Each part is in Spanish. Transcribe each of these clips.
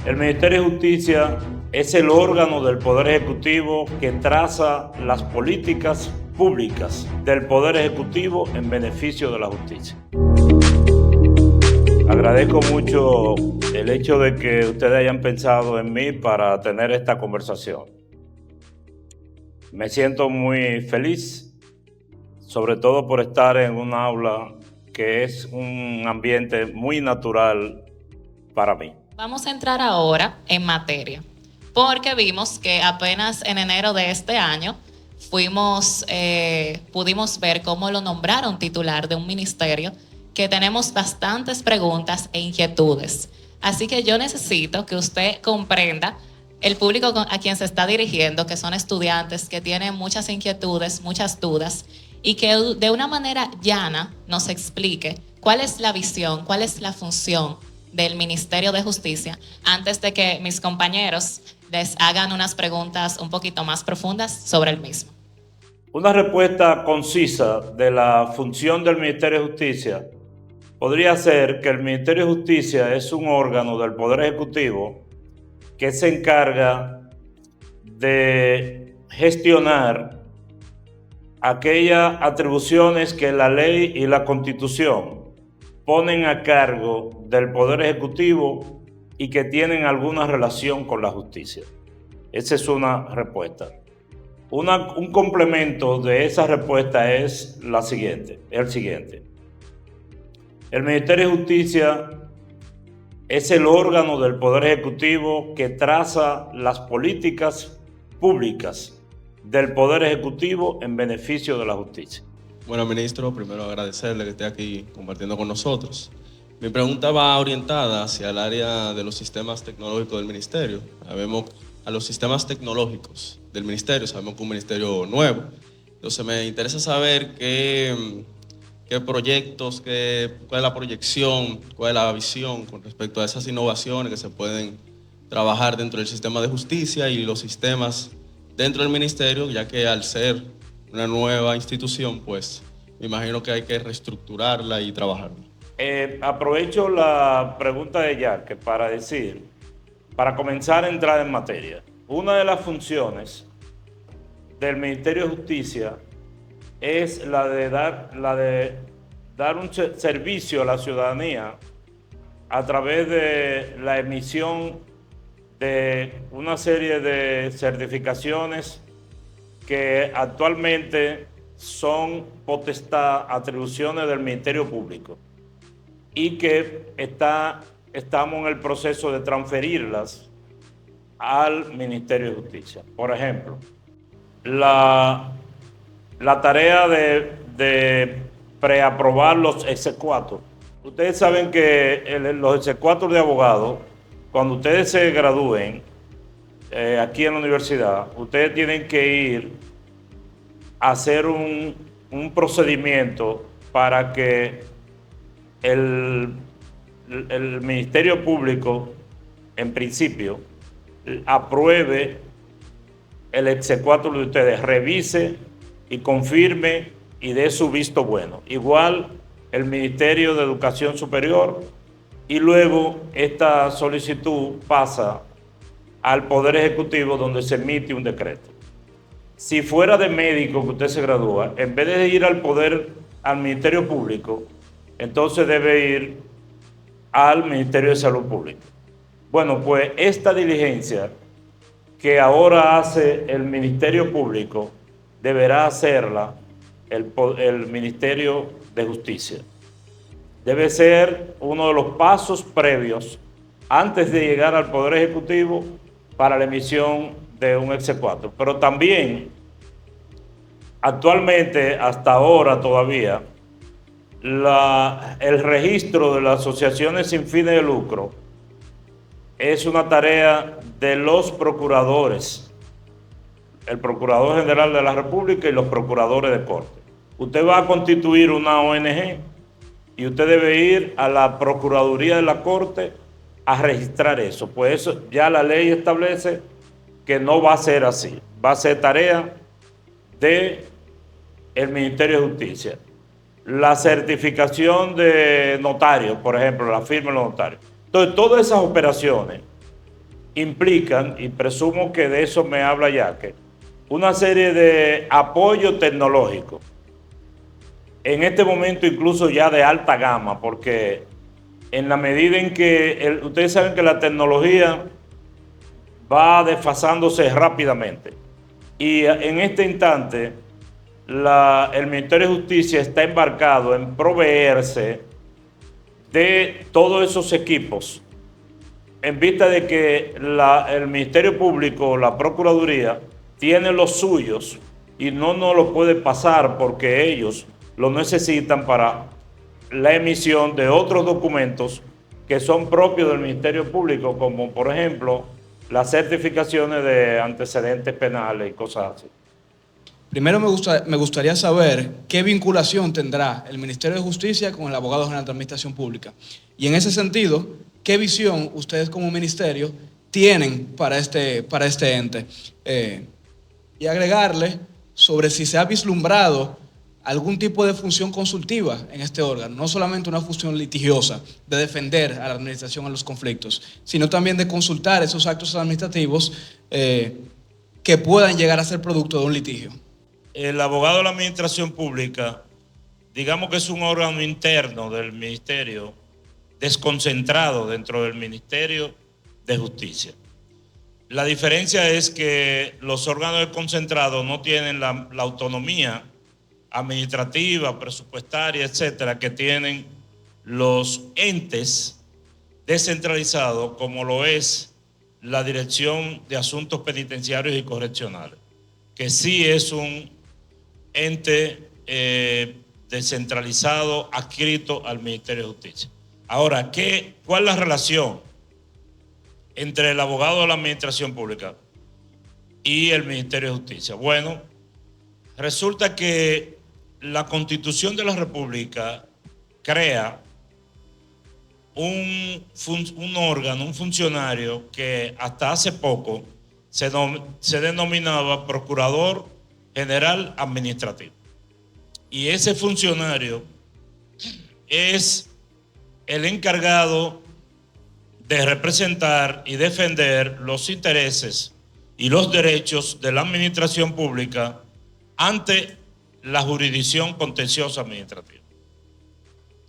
El Ministerio de Justicia es el órgano del Poder Ejecutivo que traza las políticas públicas del Poder Ejecutivo en beneficio de la justicia. Agradezco mucho el hecho de que ustedes hayan pensado en mí para tener esta conversación. Me siento muy feliz, sobre todo por estar en un aula que es un ambiente muy natural para mí. Vamos a entrar ahora en materia, porque vimos que apenas en enero de este año pudimos ver cómo lo nombraron titular de un ministerio que tenemos bastantes preguntas e inquietudes. Así que yo necesito que usted comprenda el público a quien se está dirigiendo, que son estudiantes que tienen muchas inquietudes, muchas dudas, y que de una manera llana nos explique cuál es la visión, cuál es la función del Ministerio de Justicia, antes de que mis compañeros les hagan unas preguntas un poquito más profundas sobre el mismo. Una respuesta concisa de la función del Ministerio de Justicia podría ser que el Ministerio de Justicia es un órgano del Poder Ejecutivo que se encarga de gestionar aquellas atribuciones que la ley y la Constitución ponen a cargo del Poder Ejecutivo y que tienen alguna relación con la justicia. Esa es una respuesta. Un complemento de esa respuesta es el siguiente. El Ministerio de Justicia es el órgano del Poder Ejecutivo que traza las políticas públicas del Poder Ejecutivo en beneficio de la justicia. Bueno, ministro, primero agradecerle que esté aquí compartiendo con nosotros. Mi pregunta va orientada hacia el área de los sistemas tecnológicos del ministerio. Sabemos a los sistemas tecnológicos del ministerio, sabemos que es un ministerio nuevo. Entonces me interesa saber qué proyectos, cuál es la proyección, cuál es la visión con respecto a esas innovaciones que se pueden trabajar dentro del sistema de justicia y los sistemas dentro del ministerio, ya que al ser una nueva institución, pues me imagino que hay que reestructurarla y trabajarla. Aprovecho la pregunta de Jack para comenzar a entrar en materia. Una de las funciones del Ministerio de Justicia es la de dar un servicio a la ciudadanía a través de la emisión de una serie de certificaciones que actualmente son atribuciones del Ministerio Público y que estamos en el proceso de transferirlas al Ministerio de Justicia. Por ejemplo, la tarea de preaprobar los exequatur. Ustedes saben que los exequatur de abogados, cuando ustedes se gradúen aquí en la universidad, ustedes tienen que ir a hacer un procedimiento para que el Ministerio Público, en principio, apruebe el exequatur de ustedes, revise y confirme y dé su visto bueno. Igual el Ministerio de Educación Superior, y luego esta solicitud pasa al Poder Ejecutivo, donde se emite un decreto. Si fuera de médico que usted se gradúa, en vez de ir al Ministerio Público, entonces debe ir al Ministerio de Salud Pública. Bueno, pues esta diligencia que ahora hace el Ministerio Público deberá hacerla el Ministerio de Justicia. Debe ser uno de los pasos previos antes de llegar al Poder Ejecutivo para la emisión de un exequatur. Pero también, actualmente, hasta ahora todavía, el registro de las asociaciones sin fines de lucro es una tarea de los procuradores, el Procurador General de la República y los procuradores de corte. Usted va a constituir una ONG y usted debe ir a la Procuraduría de la Corte a registrar eso. Pues eso ya la ley establece que no va a ser así. Va a ser tarea del Ministerio de Justicia. La certificación de notarios, por ejemplo, la firma de los notarios. Entonces, todas esas operaciones implican, y presumo que de eso me habla Yaque, una serie de apoyo tecnológico. En este momento incluso ya de alta gama, porque en la medida en que ustedes saben que la tecnología va desfasándose rápidamente. Y en este instante, el Ministerio de Justicia está embarcado en proveerse de todos esos equipos en vista de que el Ministerio Público, la Procuraduría, tiene los suyos y no nos los puede pasar porque ellos lo necesitan para la emisión de otros documentos que son propios del Ministerio Público, como por ejemplo las certificaciones de antecedentes penales y cosas así. Primero me gustaría saber qué vinculación tendrá el Ministerio de Justicia con el Abogado General de Administración Pública. Y en ese sentido, ¿qué visión ustedes como ministerio tienen para este ente? Y agregarle sobre si se ha vislumbrado algún tipo de función consultiva en este órgano, no solamente una función litigiosa de defender a la administración en los conflictos, sino también de consultar esos actos administrativos que puedan llegar a ser producto de un litigio. El abogado de la administración pública, digamos que es un órgano interno del ministerio, desconcentrado dentro del Ministerio de Justicia. La diferencia es que los órganos desconcentrados no tienen la autonomía administrativa, presupuestaria, etcétera, que tienen los entes descentralizados, como lo es la Dirección de Asuntos Penitenciarios y Correccionales, que sí es un ente descentralizado adscrito al Ministerio de Justicia. Ahora, ¿cuál es la relación entre el abogado de la administración pública y el Ministerio de Justicia? Bueno, resulta que la Constitución de la República crea un órgano, un funcionario que hasta hace poco se denominaba Procurador General Administrativo. Y ese funcionario es el encargado de representar y defender los intereses y los derechos de la administración pública ante la jurisdicción contenciosa administrativa.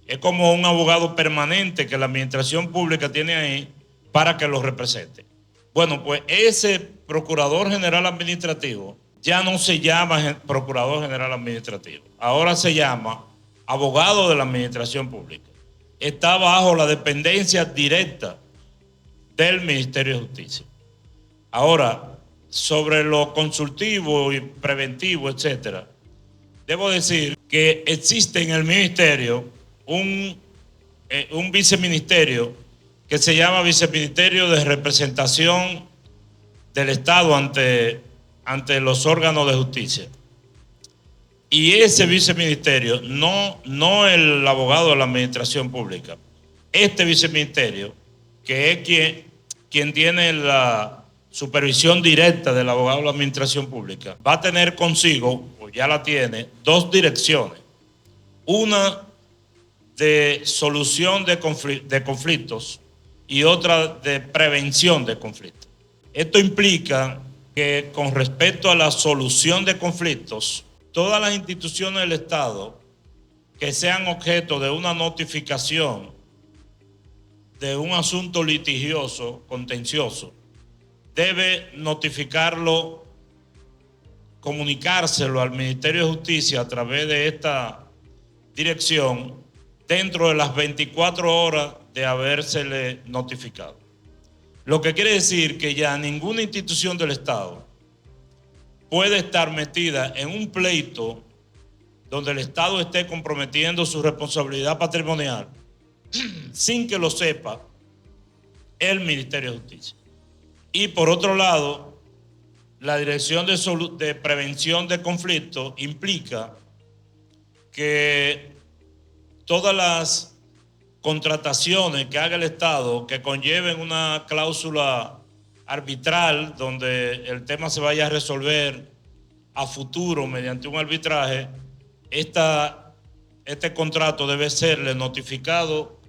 Es como un abogado permanente que la administración pública tiene ahí para que lo represente. Bueno, pues ese Procurador General Administrativo ya no se llama Procurador General Administrativo, ahora se llama abogado de la administración pública. Está bajo la dependencia directa del Ministerio de Justicia. Ahora, sobre lo consultivo y preventivo, etcétera, debo decir que existe en el ministerio un viceministerio que se llama Viceministerio de Representación del Estado ante los órganos de justicia. Y ese viceministerio, no el abogado de la administración pública, este viceministerio, que es quien tiene la supervisión directa del abogado de la administración pública, va a tener consigo, o ya la tiene, dos direcciones. Una de solución de conflictos y otra de prevención de conflictos. Esto implica que con respecto a la solución de conflictos, todas las instituciones del Estado que sean objeto de una notificación de un asunto litigioso, contencioso, debe notificarlo, comunicárselo al Ministerio de Justicia a través de esta dirección dentro de las 24 horas de habérsele notificado. Lo que quiere decir que ya ninguna institución del Estado puede estar metida en un pleito donde el Estado esté comprometiendo su responsabilidad patrimonial sin que lo sepa el Ministerio de Justicia. Y por otro lado, la Dirección de Prevención de Conflictos implica que todas las contrataciones que haga el Estado que conlleven una cláusula arbitral donde el tema se vaya a resolver a futuro mediante un arbitraje, este contrato debe serle notificado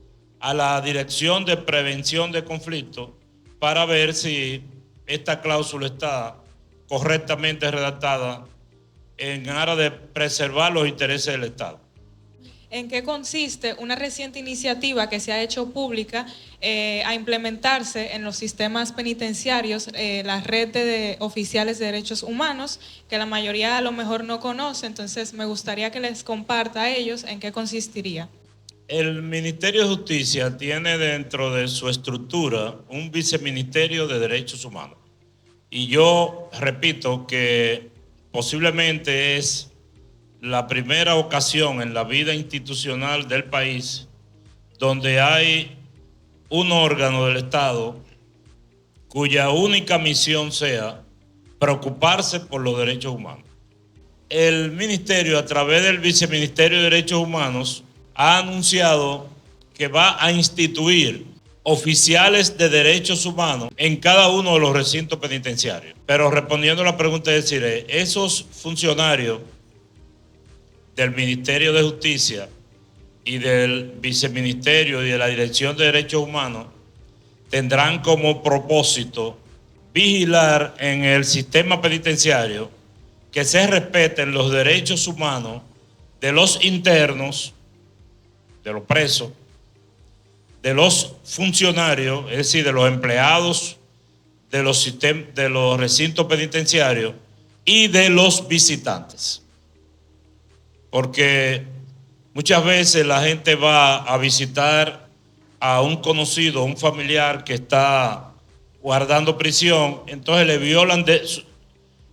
a la Dirección de Prevención de Conflictos para ver si esta cláusula está correctamente redactada en aras de preservar los intereses del Estado. ¿En qué consiste una reciente iniciativa que se ha hecho pública a implementarse en los sistemas penitenciarios, la red de oficiales de derechos humanos, que la mayoría a lo mejor no conoce? Entonces me gustaría que les comparta a ellos en qué consistiría. El Ministerio de Justicia tiene dentro de su estructura un viceministerio de Derechos Humanos. Y yo repito que posiblemente es la primera ocasión en la vida institucional del país donde hay un órgano del Estado cuya única misión sea preocuparse por los derechos humanos. El ministerio, a través del Viceministerio de Derechos Humanos, ha anunciado que va a instituir oficiales de derechos humanos en cada uno de los recintos penitenciarios. Pero respondiendo a la pregunta, es decir, esos funcionarios del Ministerio de Justicia y del Viceministerio y de la Dirección de Derechos Humanos tendrán como propósito vigilar en el sistema penitenciario que se respeten los derechos humanos de los internos, de los presos, de los funcionarios, es decir, de los empleados de los recintos penitenciarios y de los visitantes. Porque muchas veces la gente va a visitar a un conocido, un familiar que está guardando prisión, entonces le violan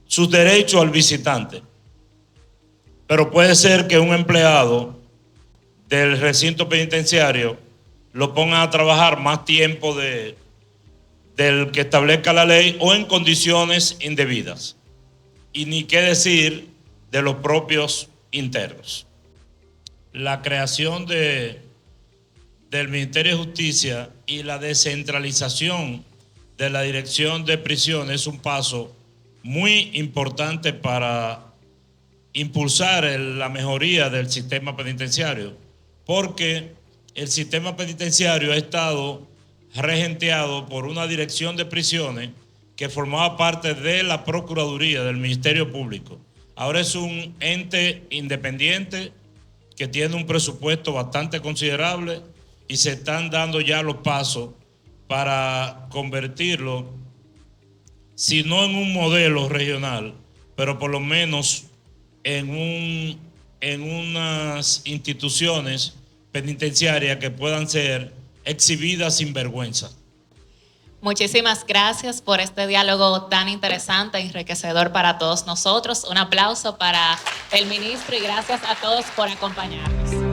sus derechos al visitante. Pero puede ser que un empleado del recinto penitenciario lo pongan a trabajar más tiempo del que establezca la ley o en condiciones indebidas. Y ni qué decir de los propios internos. La creación del Ministerio de Justicia y la descentralización de la Dirección de Prisiones es un paso muy importante para impulsar la mejoría del sistema penitenciario, porque el sistema penitenciario ha estado regenteado por una dirección de prisiones que formaba parte de la Procuraduría del Ministerio Público. Ahora es un ente independiente que tiene un presupuesto bastante considerable y se están dando ya los pasos para convertirlo, si no en un modelo regional, pero por lo menos en unas instituciones penitenciarias que puedan ser exhibidas sin vergüenza. Muchísimas gracias por este diálogo tan interesante e enriquecedor para todos nosotros. Un aplauso para el ministro y gracias a todos por acompañarnos.